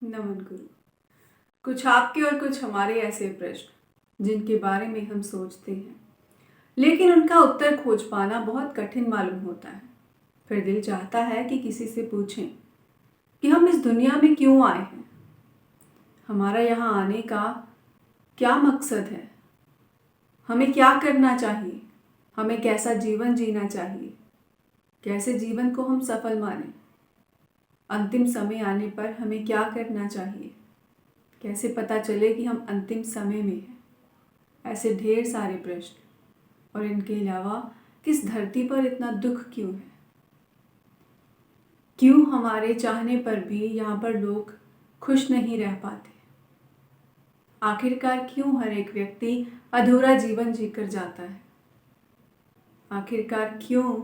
नमन गुरु। कुछ आपके और कुछ हमारे ऐसे प्रश्न जिनके बारे में हम सोचते हैं, लेकिन उनका उत्तर खोज पाना बहुत कठिन मालूम होता है। फिर दिल चाहता है कि किसी से पूछें कि हम इस दुनिया में क्यों आए हैं, हमारा यहाँ आने का क्या मकसद है, हमें क्या करना चाहिए, हमें कैसा जीवन जीना चाहिए, कैसे जीवन को हम सफल मानें, अंतिम समय आने पर हमें क्या करना चाहिए, कैसे पता चले कि हम अंतिम समय में हैं। ऐसे ढेर सारे प्रश्न। और इनके अलावा किस धरती पर इतना दुख क्यों है, क्यों हमारे चाहने पर भी यहाँ पर लोग खुश नहीं रह पाते, आखिरकार क्यों हर एक व्यक्ति अधूरा जीवन जीकर जाता है, आखिरकार क्यों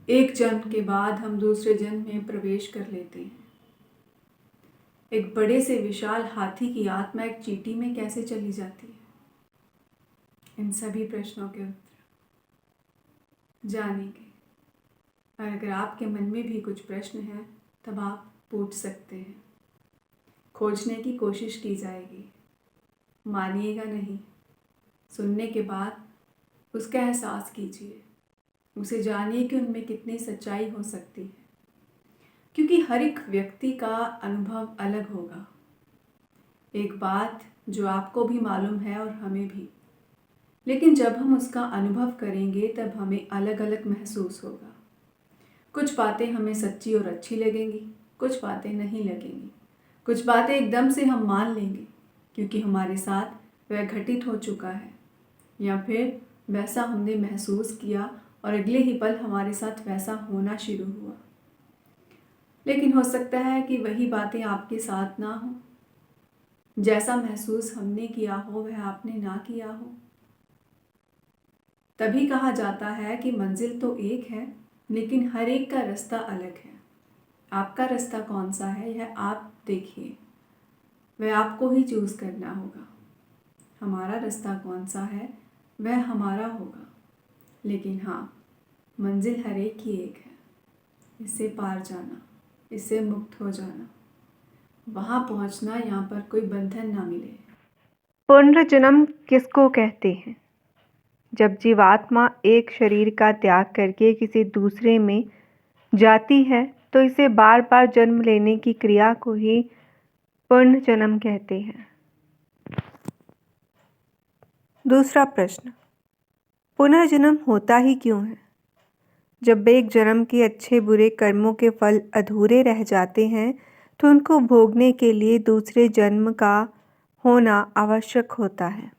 एक जन्म के बाद हम दूसरे जन्म में प्रवेश कर लेते हैं। एक बड़े से विशाल हाथी की आत्मा एक चींटी में कैसे चली जाती है। इन सभी प्रश्नों के उत्तर जानेंगे। और अगर आपके मन में भी कुछ प्रश्न हैं तब आप पूछ सकते हैं। खोजने की कोशिश की जाएगी, मानिएगा नहीं। सुनने के बाद उसका एहसास कीजिए, उसे जानिए कि उनमें कितनी सच्चाई हो सकती है, क्योंकि हर एक व्यक्ति का अनुभव अलग होगा। एक बात जो आपको भी मालूम है और हमें भी, लेकिन जब हम उसका अनुभव करेंगे तब हमें अलग अलग महसूस होगा। कुछ बातें हमें सच्ची और अच्छी लगेंगी, कुछ बातें नहीं लगेंगी, कुछ बातें एकदम से हम मान लेंगे क्योंकि हमारे साथ वह घटित हो चुका है, या फिर वैसा हमने महसूस किया और अगले ही पल हमारे साथ वैसा होना शुरू हुआ। लेकिन हो सकता है कि वही बातें आपके साथ ना हो, जैसा महसूस हमने किया हो वह आपने ना किया हो। तभी कहा जाता है कि मंजिल तो एक है, लेकिन हर एक का रास्ता अलग है। आपका रास्ता कौन सा है यह आप देखिए, वह आपको ही चूज़ करना होगा। हमारा रास्ता कौन सा है वह हमारा होगा, लेकिन हाँ, मंजिल हर एक की एक है। इससे पार जाना, इससे मुक्त हो जाना, वहाँ पहुँचना, यहाँ पर कोई बंधन ना मिले। पुनर्जन्म किसको कहते हैं? जब जीवात्मा एक शरीर का त्याग करके किसी दूसरे में जाती है तो इसे बार बार जन्म लेने की क्रिया को ही पुनर्जन्म कहते हैं। दूसरा प्रश्न, पुनर्जन्म होता ही क्यों है? जब एक जन्म के अच्छे बुरे कर्मों के फल अधूरे रह जाते हैं तो उनको भोगने के लिए दूसरे जन्म का होना आवश्यक होता है।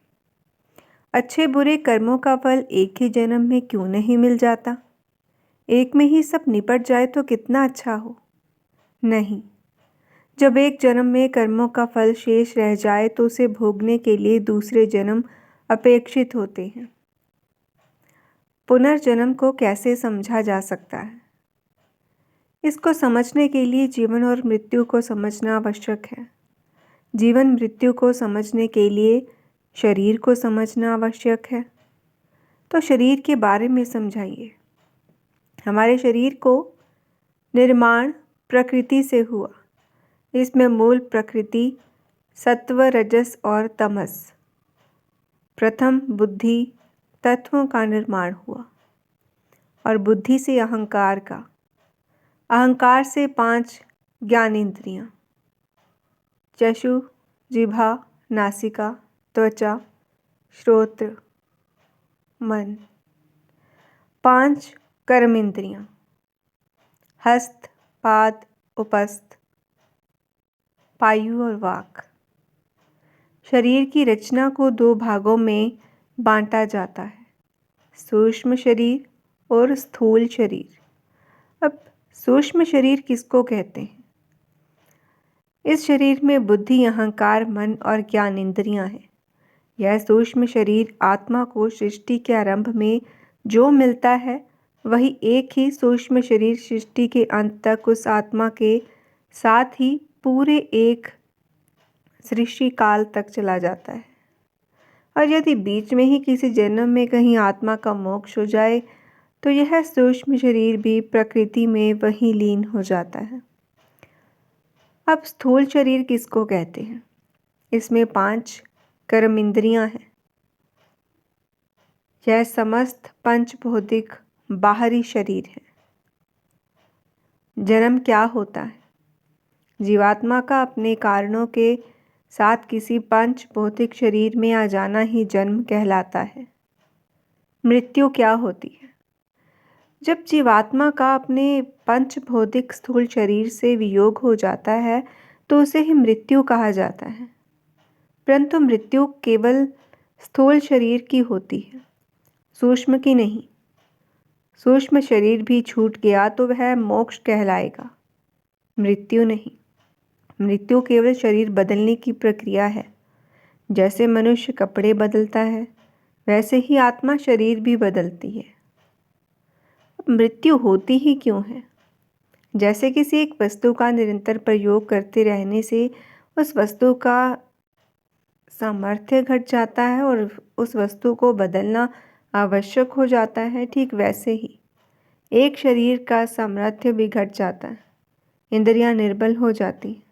अच्छे बुरे कर्मों का फल एक ही जन्म में क्यों नहीं मिल जाता? एक में ही सब निपट जाए तो कितना अच्छा हो। नहीं, जब एक जन्म में कर्मों का फल शेष रह जाए तो उसे भोगने के लिए दूसरे जन्म अपेक्षित होते हैं। पुनर्जन्म को कैसे समझा जा सकता है? इसको समझने के लिए जीवन और मृत्यु को समझना आवश्यक है। जीवन मृत्यु को समझने के लिए शरीर को समझना आवश्यक है। तो शरीर के बारे में समझाइए। हमारे शरीर को निर्माण प्रकृति से हुआ। इसमें मूल प्रकृति सत्व, रजस और तमस, प्रथम बुद्धि तत्वों का निर्माण हुआ, और बुद्धि से अहंकार का, अहंकार से 5 ज्ञानेंद्रियां, चक्षु, जिह्वा, नासिका, त्वचा, श्रोत्र, मन, 5 कर्मेंद्रियां, हस्त, पाद, उपस्थ, पायु और वाक। शरीर की रचना को 2 भागों में बांटा जाता है, सूक्ष्म शरीर और स्थूल शरीर। अब सूक्ष्म शरीर किसको कहते हैं? इस शरीर में बुद्धि, अहंकार, मन और ज्ञान इंद्रियां हैं। यह सूक्ष्म शरीर आत्मा को सृष्टि के आरंभ में जो मिलता है वही एक ही सूक्ष्म शरीर सृष्टि के अंत तक उस आत्मा के साथ ही पूरे एक सृष्टि काल तक चला जाता है। और यदि बीच में ही किसी जन्म में कहीं आत्मा का मोक्ष हो जाए तो यह सूक्ष्म शरीर भी प्रकृति में वहीं लीन हो जाता है। अब स्थूल शरीर किसको कहते हैं? इसमें 5 कर्म इंद्रियां हैं। यह समस्त पंचभौतिक बाहरी शरीर है। जन्म क्या होता है? जीवात्मा का अपने कारणों के साथ किसी पंच भौतिक शरीर में आ जाना ही जन्म कहलाता है। मृत्यु क्या होती है? जब जीवात्मा का अपने पंच भौतिक स्थूल शरीर से वियोग हो जाता है तो उसे ही मृत्यु कहा जाता है। परंतु मृत्यु केवल स्थूल शरीर की होती है, सूक्ष्म की नहीं। सूक्ष्म शरीर भी छूट गया तो वह मोक्ष कहलाएगा, मृत्यु नहीं। मृत्यु केवल शरीर बदलने की प्रक्रिया है। जैसे मनुष्य कपड़े बदलता है वैसे ही आत्मा शरीर भी बदलती है। अब मृत्यु होती ही क्यों है? जैसे किसी एक वस्तु का निरंतर प्रयोग करते रहने से उस वस्तु का सामर्थ्य घट जाता है और उस वस्तु को बदलना आवश्यक हो जाता है, ठीक वैसे ही एक शरीर का सामर्थ्य भी घट जाता है, इंद्रियां निर्बल हो जाती हैं,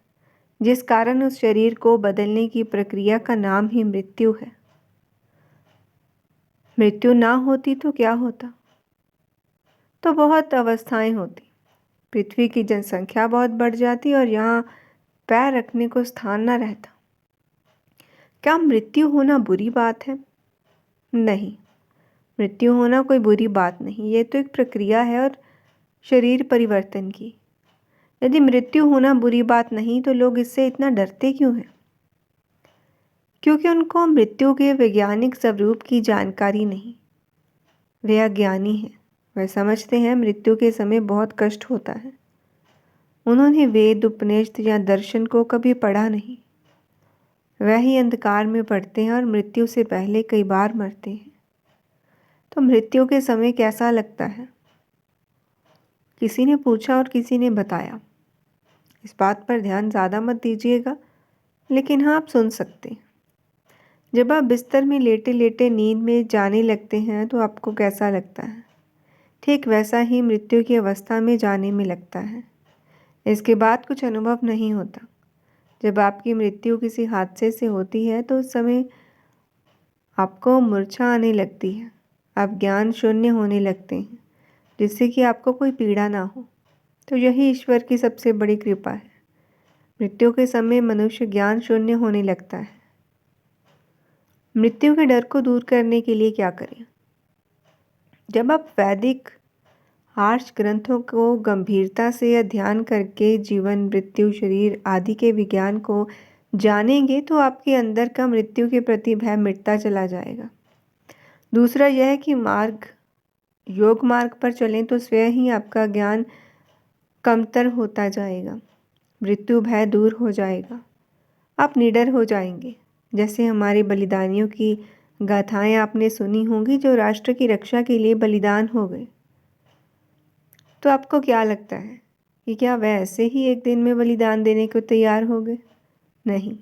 जिस कारण उस शरीर को बदलने की प्रक्रिया का नाम ही मृत्यु है। मृत्यु ना होती तो क्या होता? तो बहुत अवस्थाएं होती। पृथ्वी की जनसंख्या बहुत बढ़ जाती और यहाँ पैर रखने को स्थान न रहता। क्या मृत्यु होना बुरी बात है? नहीं, मृत्यु होना कोई बुरी बात नहीं। ये तो एक प्रक्रिया है और शरीर परिवर्तन की। यदि मृत्यु होना बुरी बात नहीं तो लोग इससे इतना डरते क्यों हैं? क्योंकि उनको मृत्यु के वैज्ञानिक स्वरूप की जानकारी नहीं। वे अज्ञानी हैं। वे समझते हैं मृत्यु के समय बहुत कष्ट होता है। उन्होंने वेद, उपनिषद या दर्शन को कभी पढ़ा नहीं। वह ही अंधकार में पढ़ते हैं और मृत्यु से पहले कई बार मरते हैं। तो मृत्यु के समय कैसा लगता है? किसी ने पूछा और किसी ने बताया। इस बात पर ध्यान ज़्यादा मत दीजिएगा, लेकिन हाँ, आप सुन सकते हैं। जब आप बिस्तर में लेटे लेटे नींद में जाने लगते हैं तो आपको कैसा लगता है? ठीक वैसा ही मृत्यु की अवस्था में जाने में लगता है। इसके बाद कुछ अनुभव नहीं होता। जब आपकी मृत्यु किसी हादसे से होती है तो उस समय आपको मूर्छा आने लगती है, आप ज्ञान शून्य होने लगते हैं, जिससे कि आपको कोई पीड़ा ना हो। तो यही ईश्वर की सबसे बड़ी कृपा है। मृत्यु के समय मनुष्य ज्ञान शून्य होने लगता है। मृत्यु के डर को दूर करने के लिए क्या करें? जब आप वैदिक आर्ष ग्रंथों को गंभीरता से अध्ययन करके जीवन, मृत्यु, शरीर आदि के विज्ञान को जानेंगे तो आपके अंदर का मृत्यु के प्रति भय मिटता चला जाएगा। दूसरा यह है कि योग मार्ग पर चलें तो स्वयं ही आपका ज्ञान कमतर होता जाएगा, मृत्यु भय दूर हो जाएगा, आप निडर हो जाएंगे। जैसे हमारे बलिदानियों की गाथाएं आपने सुनी होंगी जो राष्ट्र की रक्षा के लिए बलिदान हो गए। तो आपको क्या लगता है कि क्या वह ऐसे ही एक दिन में बलिदान देने को तैयार हो गए? नहीं,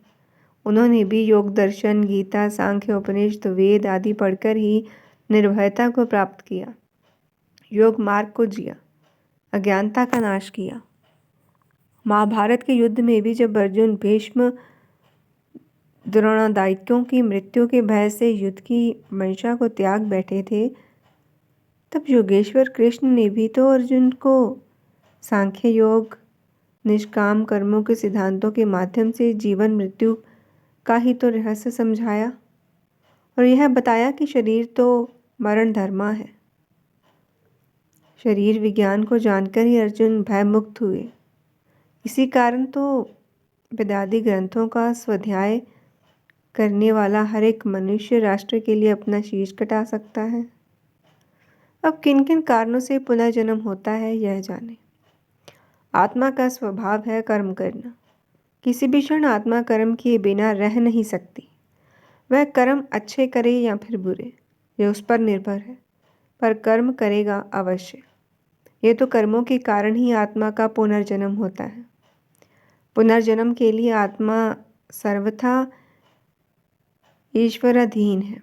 उन्होंने भी योग, दर्शन, गीता, सांख्य, उपनिषद, वेद आदि पढ़कर ही निर्भयता को प्राप्त किया, योग मार्ग को जिया, अज्ञानता का नाश किया। महाभारत के युद्ध में भी जब अर्जुन, भीष्म, द्रोणादित्यों की मृत्यु के भय से युद्ध की मंशा को त्याग बैठे थे, तब योगेश्वर कृष्ण ने भी तो अर्जुन को सांख्य योग, निष्काम कर्मों के सिद्धांतों के माध्यम से जीवन मृत्यु का ही तो रहस्य समझाया और यह बताया कि शरीर तो मरण धर्मा है। शरीर विज्ञान को जानकर ही अर्जुन भय मुक्त हुए। इसी कारण तो वेदादि ग्रंथों का स्वाध्याय करने वाला हर एक मनुष्य राष्ट्र के लिए अपना शीश कटा सकता है। अब किन किन कारणों से पुनर्जन्म होता है यह जाने। आत्मा का स्वभाव है कर्म करना। किसी भी क्षण आत्मा कर्म किए बिना रह नहीं सकती। वह कर्म अच्छे करे या फिर बुरे, यह उस पर निर्भर है, पर कर्म करेगा अवश्य। ये तो कर्मों के कारण ही आत्मा का पुनर्जन्म होता है। पुनर्जन्म के लिए आत्मा सर्वथा ईश्वराधीन है।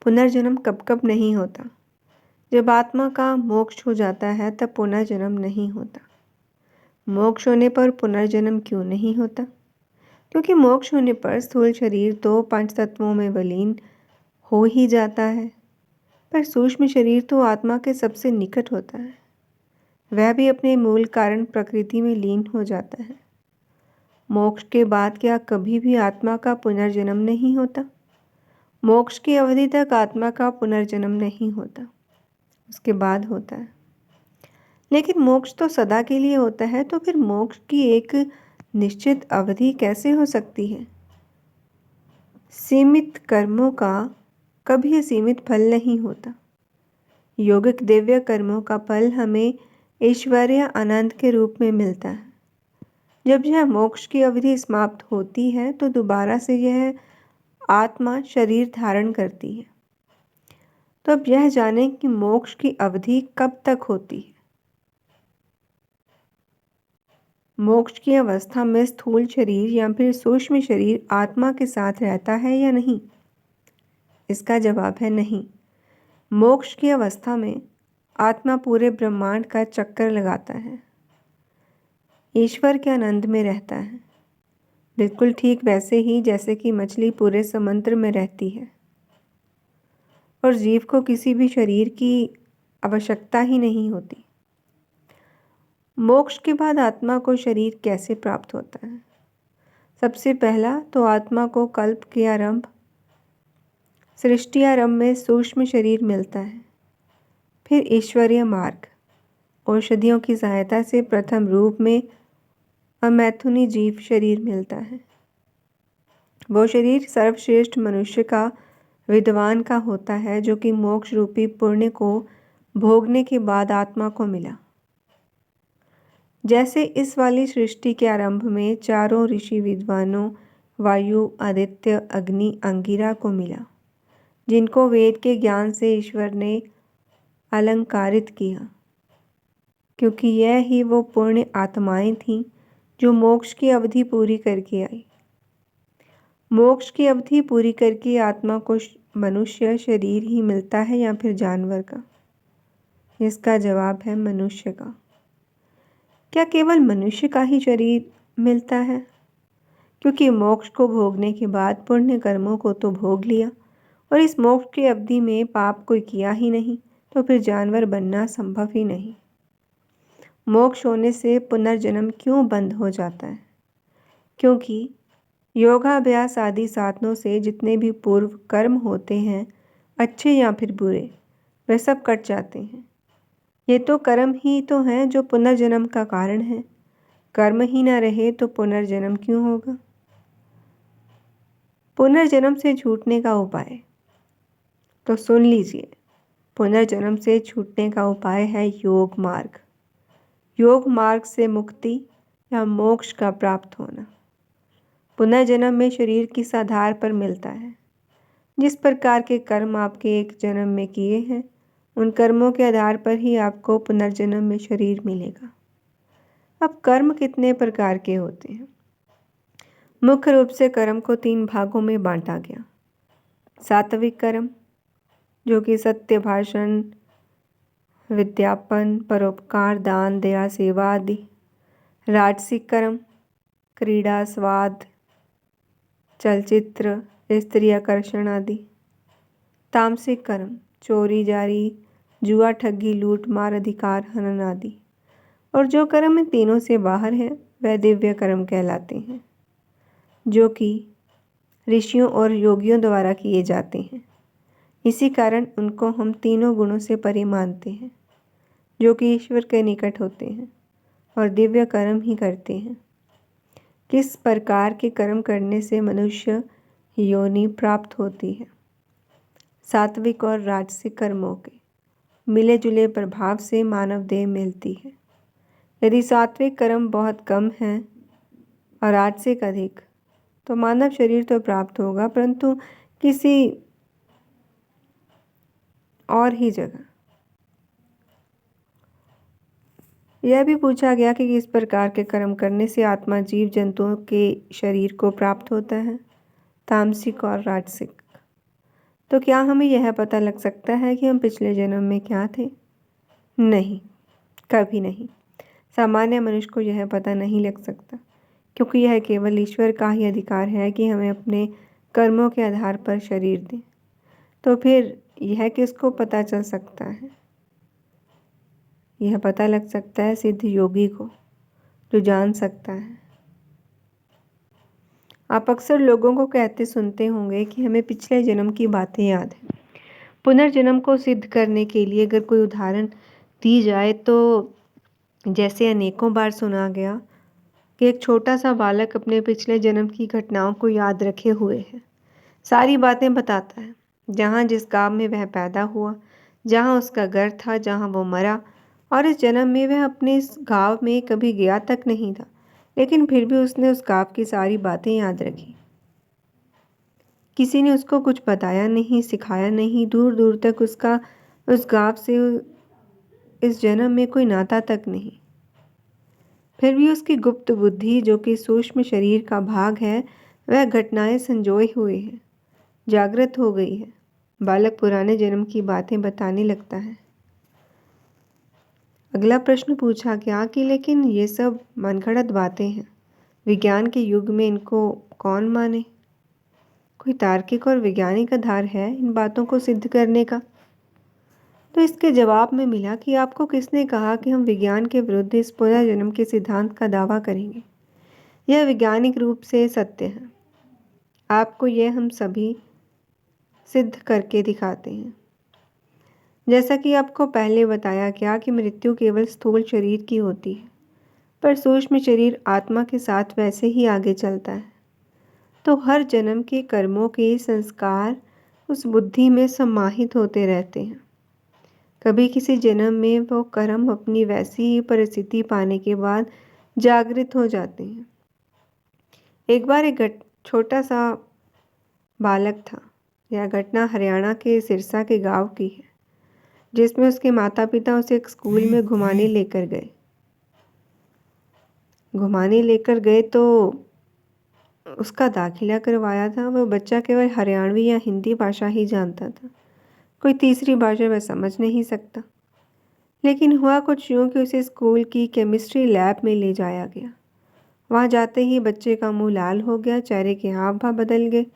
पुनर्जन्म कब कब नहीं होता? जब आत्मा का मोक्ष हो जाता है तब पुनर्जन्म नहीं होता। मोक्ष होने पर पुनर्जन्म क्यों नहीं होता? क्योंकि मोक्ष होने पर स्थूल शरीर तो पंच तत्वों में विलीन हो ही जाता है, पर सूक्ष्म शरीर तो आत्मा के सबसे निकट होता है। वह भी अपने मूल कारण प्रकृति में लीन हो जाता है। मोक्ष के बाद क्या कभी भी आत्मा का पुनर्जन्म नहीं होता? मोक्ष की अवधि तक आत्मा का पुनर्जन्म नहीं होता, उसके बाद होता है। लेकिन मोक्ष तो सदा के लिए होता है, तो फिर मोक्ष की एक निश्चित अवधि कैसे हो सकती है? सीमित कर्मों का कभी असीमित फल नहीं होता। योगिक दिव्य कर्मों का फल हमें ऐश्वर्य आनंद के रूप में मिलता है। जब यह मोक्ष की अवधि समाप्त होती है तो दोबारा से यह आत्मा शरीर धारण करती है। तो अब यह जानें कि मोक्ष की अवधि कब तक होती है। मोक्ष की अवस्था में स्थूल शरीर या फिर सूक्ष्म शरीर आत्मा के साथ रहता है या नहीं? इसका जवाब है नहीं। मोक्ष की अवस्था में आत्मा पूरे ब्रह्मांड का चक्कर लगाता है, ईश्वर के आनंद में रहता है, बिल्कुल ठीक वैसे ही जैसे कि मछली पूरे समुद्र में रहती है और जीव को किसी भी शरीर की आवश्यकता ही नहीं होती। मोक्ष के बाद आत्मा को शरीर कैसे प्राप्त होता है? सबसे पहला तो आत्मा को कल्प के आरंभ, सृष्टि आरंभ में सूक्ष्म शरीर मिलता है। फिर ईश्वरीय मार्ग, औषधियों की सहायता से प्रथम रूप में अमैथुनी जीव शरीर मिलता है। वो शरीर सर्वश्रेष्ठ मनुष्य का, विद्वान का होता है, जो कि मोक्ष रूपी पुण्य को भोगने के बाद आत्मा को मिला। जैसे इस वाली सृष्टि के आरंभ में चारों ऋषि विद्वानों वायु, आदित्य, अग्नि, अंगिरा को मिला, जिनको वेद के ज्ञान से ईश्वर ने अलंकारित किया, क्योंकि यह ही वो पुण्य आत्माएं थीं जो मोक्ष की अवधि पूरी करके आई। मोक्ष की अवधि पूरी करके आत्मा को मनुष्य शरीर ही मिलता है या फिर जानवर का? इसका जवाब है मनुष्य का। क्या केवल मनुष्य का ही शरीर मिलता है? क्योंकि मोक्ष को भोगने के बाद पुण्य कर्मों को तो भोग लिया और इस मोक्ष की अवधि में पाप कोई किया ही नहीं, तो फिर जानवर बनना संभव ही नहीं। मोक्ष होने से पुनर्जन्म क्यों बंद हो जाता है? क्योंकि योगाभ्यास आदि साधनों से जितने भी पूर्व कर्म होते हैं, अच्छे या फिर बुरे, वे सब कट जाते हैं। ये तो कर्म ही तो हैं जो पुनर्जन्म का कारण है। कर्म ही ना रहे तो पुनर्जन्म क्यों होगा? पुनर्जन्म से छूटने का उपाय तो सुन लीजिए। पुनर्जन्म से छूटने का उपाय है योग मार्ग। योग मार्ग से मुक्ति या मोक्ष का प्राप्त होना पुनर्जन्म में शरीर किस आधार पर मिलता है? जिस प्रकार के कर्म आपके एक जन्म में किए हैं, उन कर्मों के आधार पर ही आपको पुनर्जन्म में शरीर मिलेगा। अब कर्म कितने प्रकार के होते हैं? मुख्य रूप से कर्म को 3 भागों में बांटा गया। सात्विक कर्म, जो कि सत्य भाषण, विद्यापन, परोपकार, दान, दया, सेवा आदि। राजसिक कर्म, क्रीड़ा, स्वाद, चलचित्र, स्त्री आकर्षण आदि। तामसिक कर्म, चोरी जारी, जुआ, ठगी, लूट मार, अधिकार हनन आदि। और जो कर्म इन तीनों से बाहर है वह दिव्य कर्म कहलाते हैं, जो कि ऋषियों और योगियों द्वारा किए जाते हैं। इसी कारण उनको हम तीनों गुणों से परे मानते हैं, जो कि ईश्वर के निकट होते हैं और दिव्य कर्म ही करते हैं। किस प्रकार के कर्म करने से मनुष्य योनि प्राप्त होती है? सात्विक और राजसिक कर्मों के मिले जुले प्रभाव से मानव देह मिलती है। यदि सात्विक कर्म बहुत कम है और राजसिक अधिक, तो मानव शरीर तो प्राप्त होगा, परंतु किसी और ही जगह। यह भी पूछा गया कि किस प्रकार के कर्म करने से आत्मा जीव जंतुओं के शरीर को प्राप्त होता है, तामसिक और राजसिक। तो क्या हमें यह पता लग सकता है कि हम पिछले जन्म में क्या थे? नहीं, कभी नहीं। सामान्य मनुष्य को यह पता नहीं लग सकता, क्योंकि यह केवल ईश्वर का ही अधिकार है कि हमें अपने कर्मों के आधार पर शरीर दें। तो फिर यह किसको पता चल सकता है? यह पता लग सकता है सिद्ध योगी को, जो जान सकता है। आप अक्सर लोगों को कहते सुनते होंगे कि हमें पिछले जन्म की बातें याद हैं। पुनर्जन्म को सिद्ध करने के लिए अगर कोई उदाहरण दी जाए तो जैसे अनेकों बार सुना गया कि एक छोटा सा बालक अपने पिछले जन्म की घटनाओं को याद रखे हुए है। सारी बातें बताता है, जहाँ जिस गांव में वह पैदा हुआ, जहाँ उसका घर था, जहाँ वो मरा, और इस जन्म में वह अपने इस गांव में कभी गया तक नहीं था, लेकिन फिर भी उसने उस गांव की सारी बातें याद रखी। किसी ने उसको कुछ बताया नहीं, सिखाया नहीं, दूर दूर तक उसका उस गांव से इस जन्म में कोई नाता तक नहीं। फिर भी उसकी गुप्त बुद्धि, जो कि सूक्ष्म शरीर का भाग है, वह घटनाएं संजोए हुए है, जागृत हो गई है। बालक पुराने जन्म की बातें बताने लगता है। अगला प्रश्न पूछा गया कि लेकिन ये सब मनगढ़ंत बातें हैं, विज्ञान के युग में इनको कौन माने? कोई तार्किक और वैज्ञानिक आधार है इन बातों को सिद्ध करने का? तो इसके जवाब में मिला कि आपको किसने कहा कि हम विज्ञान के विरुद्ध इस पुनर्जन्म के सिद्धांत का दावा करेंगे? यह वैज्ञानिक रूप से सत्य है। आपको यह हम सभी सिद्ध करके दिखाते हैं। जैसा कि आपको पहले बताया गया कि मृत्यु केवल स्थूल शरीर की होती है, पर सूक्ष्म शरीर आत्मा के साथ वैसे ही आगे चलता है। तो हर जन्म के कर्मों के संस्कार उस बुद्धि में समाहित होते रहते हैं। कभी किसी जन्म में वो कर्म अपनी वैसी ही परिस्थिति पाने के बाद जागृत हो जाते हैं। एक बार एक छोटा सा बालक था। यह घटना हरियाणा के सिरसा के गांव की है, जिसमें उसके माता पिता उसे एक स्कूल में घुमाने लेकर गए तो उसका दाखिला करवाया था। वह बच्चा केवल हरियाणवी या हिंदी भाषा ही जानता था, कोई तीसरी भाषा वह समझ नहीं सकता। लेकिन हुआ कुछ यूँ कि उसे स्कूल की केमिस्ट्री लैब में ले जाया गया। वहाँ जाते ही बच्चे का मुंह लाल हो गया, चेहरे के हाव भाव बदल गए।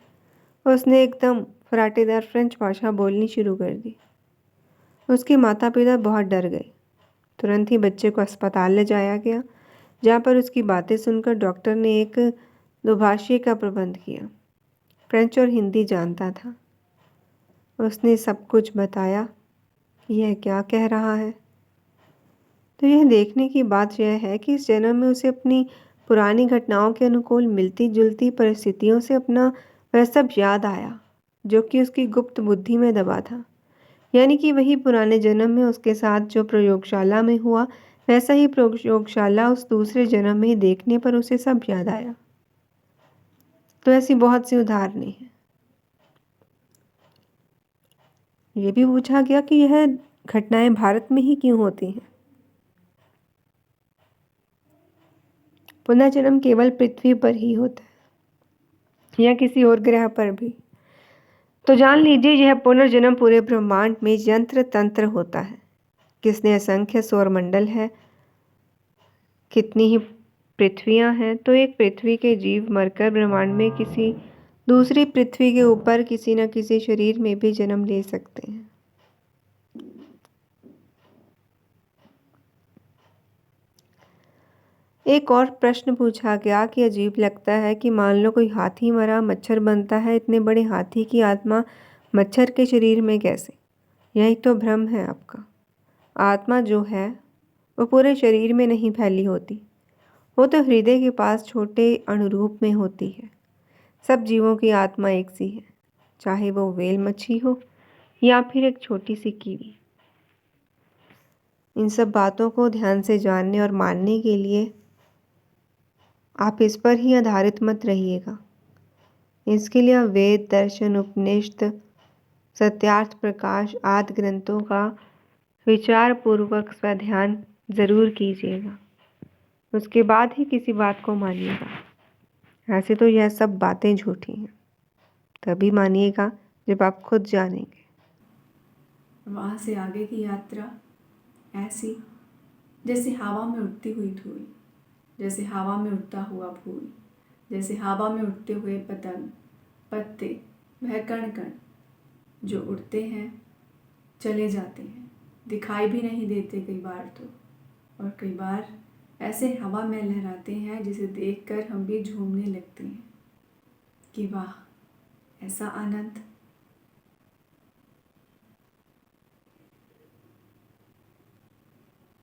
उसने एकदम फराटेदार फ्रेंच भाषा बोलनी शुरू कर दी। उसके माता पिता बहुत डर गए। तुरंत ही बच्चे को अस्पताल ले जाया गया, जहाँ पर उसकी बातें सुनकर डॉक्टर ने एक दुभाषी का प्रबंध किया। फ्रेंच और हिंदी जानता था। उसने सब कुछ बताया कि यह क्या कह रहा है। तो यह देखने की बात यह है कि इस जन्म में उसे अपनी पुरानी घटनाओं के अनुकूल मिलती जुलती परिस्थितियों से अपना वह सब याद आया, जो कि उसकी गुप्त बुद्धि में दबा था। यानी कि वही पुराने जन्म में उसके साथ जो प्रयोगशाला में हुआ, वैसा ही प्रयोगशाला उस दूसरे जन्म में देखने पर उसे सब याद आया। तो ऐसी बहुत सी उदाहरणें हैं। ये भी पूछा गया कि यह घटनाएं भारत में ही क्यों होती हैं? पुनर्जन्म केवल पृथ्वी पर ही होता है या किसी और ग्रह पर भी? तो जान लीजिए, यह पुनर्जन्म पूरे ब्रह्मांड में यंत्र तंत्र होता है। किसने असंख्य सौरमंडल है, कितनी ही पृथ्वियां हैं, तो एक पृथ्वी के जीव मरकर ब्रह्मांड में किसी दूसरी पृथ्वी के ऊपर किसी न किसी शरीर में भी जन्म ले सकते हैं। एक और प्रश्न पूछा गया कि अजीब लगता है कि मान लो कोई हाथी मरा, मच्छर बनता है, इतने बड़े हाथी की आत्मा मच्छर के शरीर में कैसे? यही तो भ्रम है आपका। आत्मा जो है वो पूरे शरीर में नहीं फैली होती, वो तो हृदय के पास छोटे अणुरूप में होती है। सब जीवों की आत्मा एक सी है, चाहे वो व्हेल मच्छी हो या फिर एक छोटी सी कीड़ी। इन सब बातों को ध्यान से जानने और मानने के लिए आप इस पर ही आधारित मत रहिएगा। इसके लिए आप वेद, दर्शन, उपनिषद, सत्यार्थ प्रकाश आदि ग्रंथों का विचार पूर्वक स्वाध्याय जरूर कीजिएगा। उसके बाद ही किसी बात को मानिएगा। ऐसे तो यह सब बातें झूठी हैं, तभी मानिएगा जब आप खुद जानेंगे। वहाँ से आगे की यात्रा ऐसी जैसे हवा में उड़ती हुई धूल, जैसे हवा में उड़ता हुआ फूल, जैसे हवा में उड़ते हुए पतंग, पत्ते, वह कण कण जो उड़ते हैं चले जाते हैं, दिखाई भी नहीं देते कई बार तो, और कई बार ऐसे हवा में लहराते हैं जिसे देखकर हम भी झूमने लगते हैं कि वाह, ऐसा आनंद